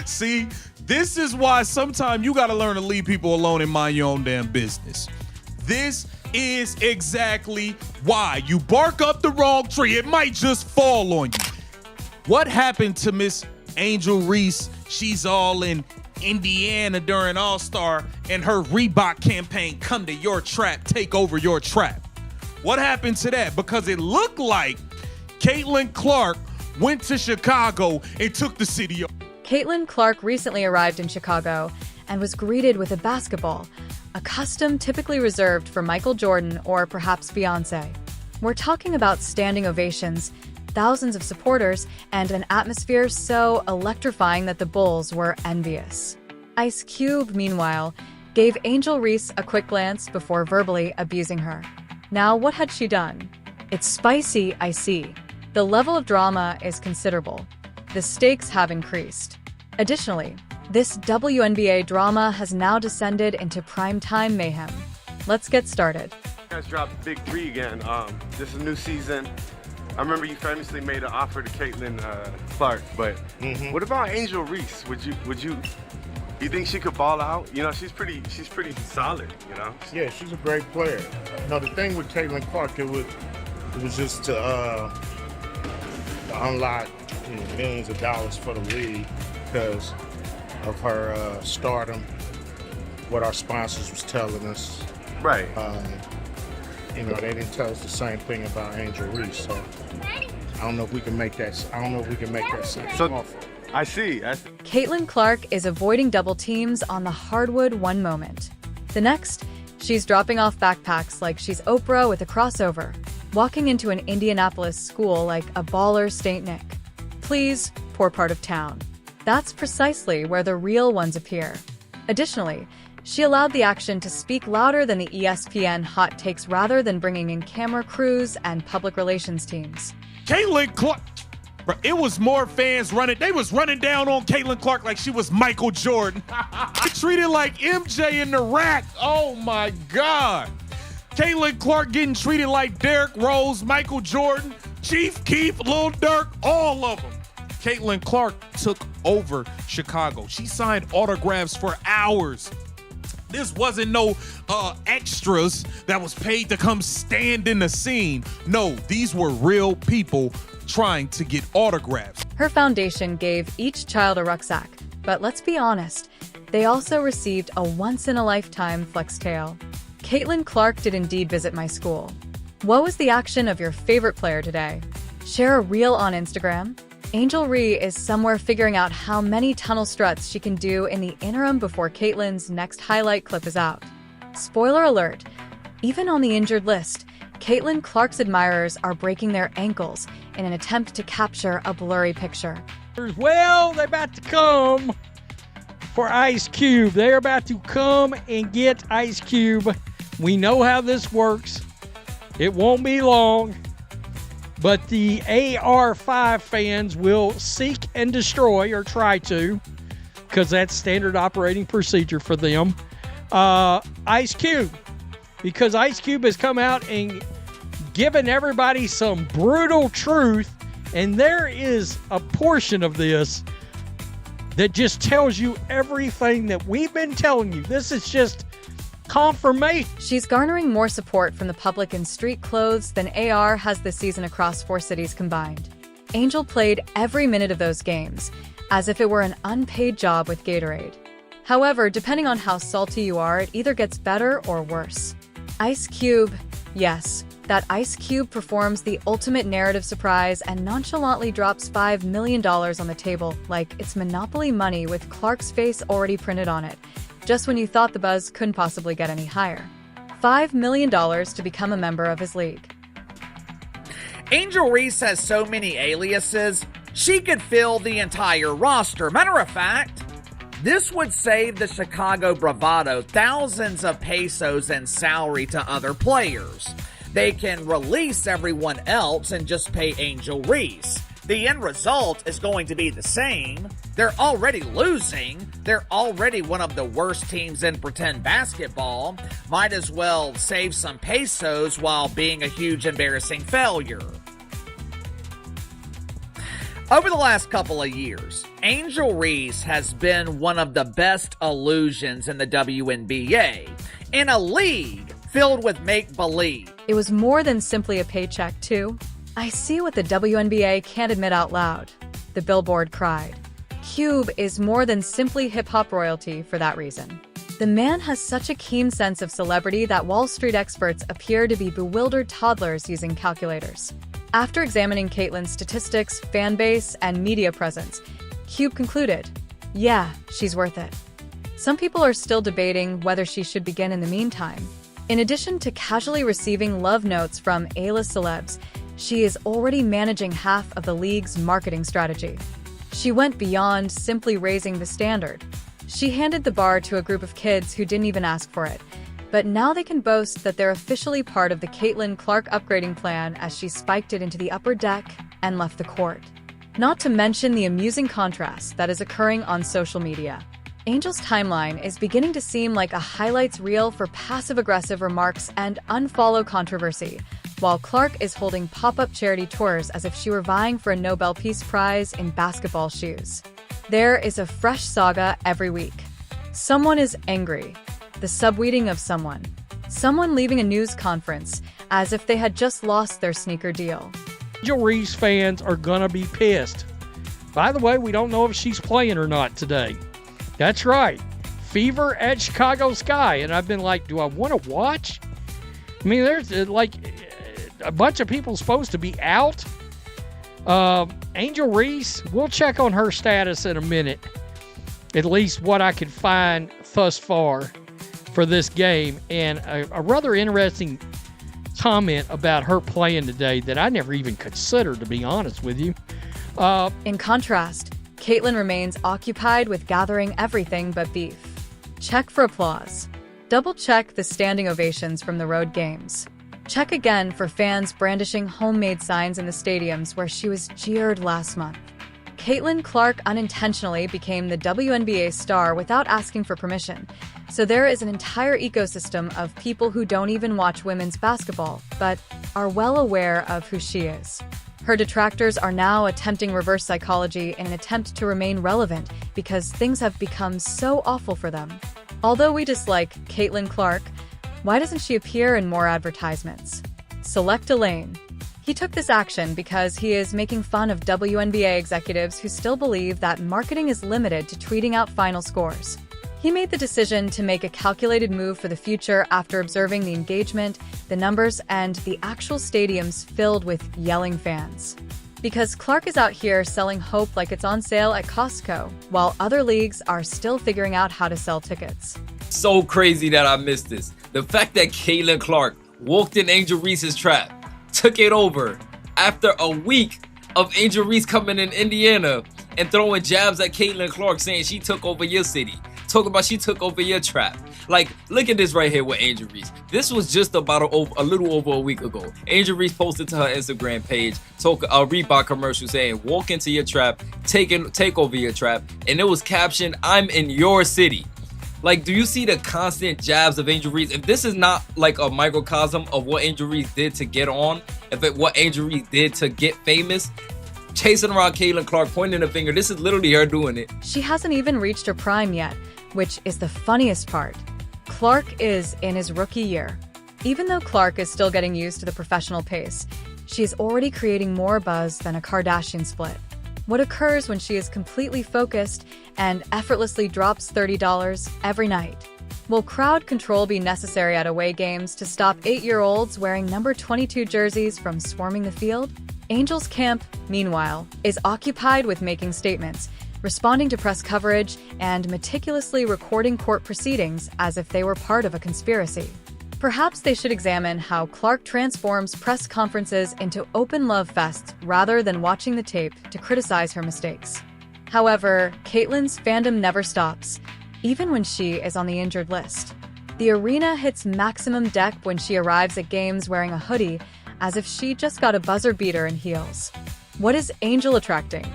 See, this is why sometimes you got to learn to leave people alone and mind your own damn business. This is exactly why. You bark up the wrong tree, it might just fall on you. What happened to Miss Angel Reese? She's all in Indiana during All-Star, and her Reebok campaign, come to your trap, take over your trap. What happened to that? Because it looked like Caitlin Clark went to Chicago and took the city. Caitlin Clark recently arrived in Chicago and was greeted with a basketball, a custom typically reserved for Michael Jordan or perhaps Beyonce. We're talking about standing ovations, thousands of supporters, and an atmosphere so electrifying that the Bulls were envious. Ice Cube, meanwhile, gave Angel Reese a quick glance before verbally abusing her. Now, what had she done? It's spicy, I see. The level of drama is considerable. The stakes have increased. Additionally, this WNBA drama has now descended into primetime mayhem. Let's get started. You guys dropped the big three again. This is a new season. I remember you famously made an offer to Caitlin Clark, but what about Angel Reese? You think she could ball out? You know, she's pretty solid, you know? Yeah, she's a great player. No, the thing with Caitlin Clark, it was just to unlock millions of dollars for the league because of her stardom, what our sponsors was telling us. Right. They didn't tell us the same thing about Angel Reese, so I don't know if we can make that same offer. I see. Caitlin Clark is avoiding double teams on the hardwood one moment. The next, she's dropping off backpacks like she's Oprah with a crossover, walking into an Indianapolis school like a baller St. Nick. Please, poor part of town. That's precisely where the real ones appear. Additionally, she allowed the action to speak louder than the ESPN hot takes rather than bringing in camera crews and public relations teams. Caitlin Clark, bro, it was more fans running. They was running down on Caitlin Clark like she was Michael Jordan. Treated like MJ in the rack. Oh my God. Caitlin Clark getting treated like Derrick Rose, Michael Jordan, Chief Keef, Lil Durk, all of them. Caitlin Clark took over Chicago. She signed autographs for hours. This wasn't no extras that was paid to come stand in the scene. No, these were real people trying to get autographs. Her foundation gave each child a rucksack, but let's be honest, they also received a once-in-a-lifetime flex tail. Caitlin Clark did indeed visit my school. What was the action of your favorite player today? Share a reel on Instagram. Angel Reese is somewhere figuring out how many tunnel struts she can do in the interim before Caitlin's next highlight clip is out. Spoiler alert, even on the injured list, Caitlin Clark's admirers are breaking their ankles in an attempt to capture a blurry picture. Well, they're about to come for Ice Cube. They're about to come and get Ice Cube. We know how this works. It won't be long. But the AR5 fans will seek and destroy, or try to, because that's standard operating procedure for them, Ice Cube. Because Ice Cube has come out and given everybody some brutal truth, and there is a portion of this that just tells you everything that we've been telling you. This is just confirmation. She's garnering more support from the public in street clothes than AR has this season across 4 cities combined. Angel played every minute of those games, as if it were an unpaid job with Gatorade. However, depending on how salty you are, it either gets better or worse. Ice Cube, yes, that Ice Cube performs the ultimate narrative surprise and nonchalantly drops $5 million on the table like it's Monopoly money with Clark's face already printed on it, just when you thought the buzz couldn't possibly get any higher. $5 million to become a member of his league. Angel Reese has so many aliases, she could fill the entire roster. Matter of fact, this would save the Chicago Bravado thousands of pesos in salary to other players. They can release everyone else and just pay Angel Reese. The end result is going to be the same. They're already losing. They're already one of the worst teams in pretend basketball. Might as well save some pesos while being a huge embarrassing failure. Over the last couple of years, Angel Reese has been one of the best illusions in the WNBA, in a league filled with make-believe. It was more than simply a paycheck, too. I see what the WNBA can't admit out loud, the Billboard cried. Cube is more than simply hip-hop royalty for that reason. The man has such a keen sense of celebrity that Wall Street experts appear to be bewildered toddlers using calculators. After examining Caitlyn's statistics, fan base, and media presence, Cube concluded, yeah, she's worth it. Some people are still debating whether she should begin in the meantime. In addition to casually receiving love notes from A-list celebs, she is already managing half of the league's marketing strategy. She went beyond simply raising the standard. She handed the bar to a group of kids who didn't even ask for it, but now they can boast that they're officially part of the Caitlin Clark upgrading plan as she spiked it into the upper deck and left the court. Not to mention the amusing contrast that is occurring on social media. Angel's timeline is beginning to seem like a highlights reel for passive-aggressive remarks and unfollow controversy, while Clark is holding pop-up charity tours as if she were vying for a Nobel Peace Prize in basketball shoes. There is a fresh saga every week. Someone is angry. The subweeding of someone. Someone leaving a news conference as if they had just lost their sneaker deal. Angel Reese fans are gonna be pissed. By the way, we don't know if she's playing or not today. That's right. Fever at Chicago Sky. And I've been like, do I want to watch? I mean, there's like a bunch of people supposed to be out. Angel Reese, we'll check on her status in a minute. At least what I could find thus far for this game. And a rather interesting comment about her playing today that I never even considered, to be honest with you. In contrast, Caitlyn remains occupied with gathering everything but beef. Check for applause. Double-check the standing ovations from the road games. Check again for fans brandishing homemade signs in the stadiums where she was jeered last month. Caitlin Clark unintentionally became the WNBA star without asking for permission, so there is an entire ecosystem of people who don't even watch women's basketball, but are well aware of who she is. Her detractors are now attempting reverse psychology in an attempt to remain relevant because things have become so awful for them. Although we dislike Caitlin Clark, why doesn't she appear in more advertisements? Select a lane. He took this action because he is making fun of WNBA executives who still believe that marketing is limited to tweeting out final scores. He made the decision to make a calculated move for the future after observing the engagement, the numbers, and the actual stadiums filled with yelling fans. Because Clark is out here selling hope like it's on sale at Costco, while other leagues are still figuring out how to sell tickets. So crazy that I missed this. The fact that Caitlin Clark walked in Angel Reese's trap, took it over after a week of Angel Reese coming in Indiana and throwing jabs at Caitlin Clark saying she took over your city. Talking about she took over your trap. Like, look at this right here with Angel Reese. This was just about a little over a week ago. Angel Reese posted to her Instagram page, a Reebok commercial saying, walk into your trap, take over your trap. And it was captioned, I'm in your city. Like, do you see the constant jabs of Angel Reese? If this is not like a microcosm of what Angel Reese did to get on, what Angel Reese did to get famous, chasing around Caitlin Clark, pointing a finger, this is literally her doing it. She hasn't even reached her prime yet, which is the funniest part. Clark is in his rookie year. Even though Clark is still getting used to the professional pace, she is already creating more buzz than a Kardashian split. What occurs when she is completely focused and effortlessly drops $30 every night? Will crowd control be necessary at away games to stop 8-year-olds wearing number 22 jerseys from swarming the field? Angel's camp, meanwhile, is occupied with making statements, responding to press coverage, and meticulously recording court proceedings as if they were part of a conspiracy. Perhaps they should examine how Clark transforms press conferences into open love fests rather than watching the tape to criticize her mistakes. However, Caitlyn's fandom never stops, even when she is on the injured list. The arena hits maximum deck when she arrives at games wearing a hoodie, as if she just got a buzzer beater in heels. What is Angel attracting?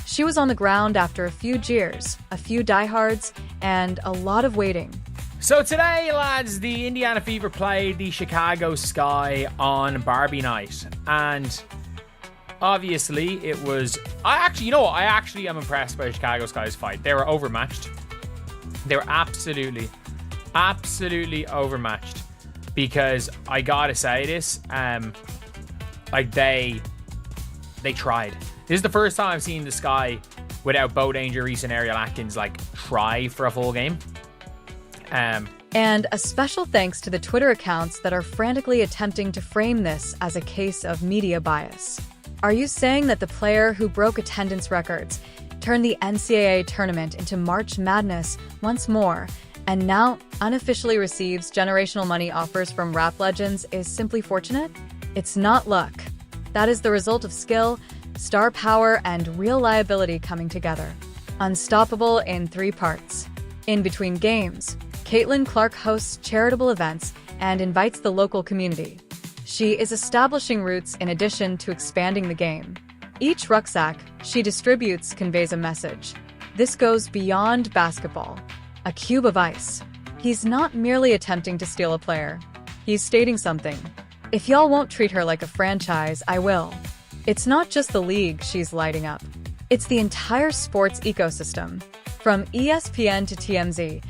She was on the ground after a few jeers, a few diehards, and a lot of waiting. So today, lads, the Indiana Fever played the Chicago Sky on Barbie night. And Obviously, it was... I actually am impressed by Chicago Sky's fight. They were overmatched. They were absolutely overmatched. Because I gotta say this, like they tried. This is the first time I've seen the Sky without both Angel Reese and Ariel Atkins like try for a full game. And a special thanks to the Twitter accounts that are frantically attempting to frame this as a case of media bias. Are you saying that the player who broke attendance records turned the NCAA tournament into March Madness once more and now unofficially receives generational money offers from rap legends is simply fortunate? It's not luck. That is the result of skill, star power, and real liability coming together. Unstoppable in 3 parts. In between games, Caitlin Clark hosts charitable events and invites the local community. She is establishing roots in addition to expanding the game. Each rucksack she distributes conveys a message. This goes beyond basketball. A cube of ice. He's not merely attempting to steal a player. He's stating something. If y'all won't treat her like a franchise, I will. It's not just the league she's lighting up. It's the entire sports ecosystem. From ESPN to TMZ,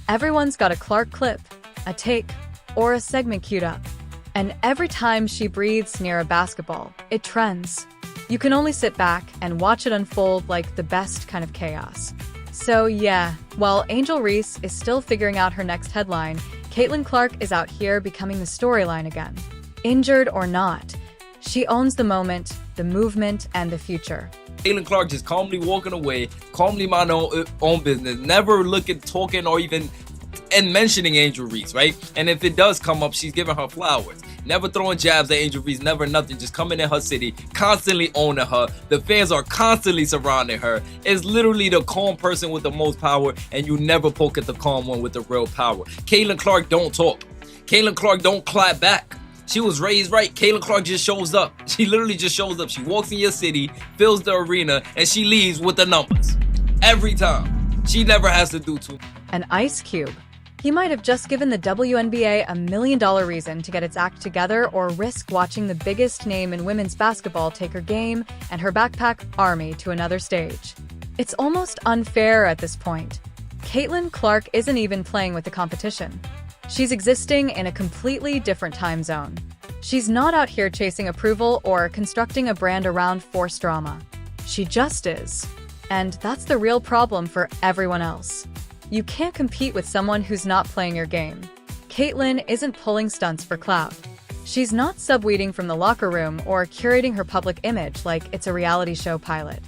everyone's got a Clark clip, a take, or a segment queued up. And every time she breathes near a basketball, it trends. You can only sit back and watch it unfold like the best kind of chaos. So yeah, while Angel Reese is still figuring out her next headline, Caitlin Clark is out here becoming the storyline again. Injured or not, she owns the moment, the movement, and the future. Caitlin Clark just calmly walking away, calmly minding her own business, never looking, talking, or even mentioning Angel Reese, right? And if it does come up, she's giving her flowers. Never throwing jabs at Angel Reese, never nothing, just coming in her city, constantly owning her. The fans are constantly surrounding her. It's literally the calm person with the most power, and you never poke at the calm one with the real power. Caitlin Clark don't talk. Caitlin Clark don't clap back. She was raised right. Caitlin Clark just shows up. She literally just shows up. She walks in your city, fills the arena, and she leaves with the numbers. Every time. She never has to do too much. An ice cube. He might have just given the WNBA $1 million reason to get its act together or risk watching the biggest name in women's basketball take her game and her backpack army to another stage. It's almost unfair at this point. Caitlin Clark isn't even playing with the competition. She's existing in a completely different time zone. She's not out here chasing approval or constructing a brand around forced drama. She just is. And that's the real problem for everyone else. You can't compete with someone who's not playing your game. Caitlin isn't pulling stunts for clout. She's not subweeding from the locker room or curating her public image like it's a reality show pilot.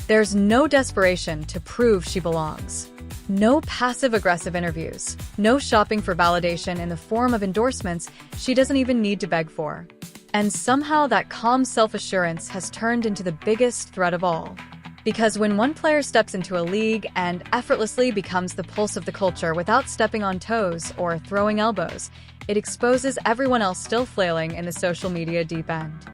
There's no desperation to prove she belongs. No passive-aggressive interviews. No shopping for validation in the form of endorsements she doesn't even need to beg for. And somehow that calm self-assurance has turned into the biggest threat of all. Because when one player steps into a league and effortlessly becomes the pulse of the culture without stepping on toes or throwing elbows, it exposes everyone else still flailing in the social media deep end.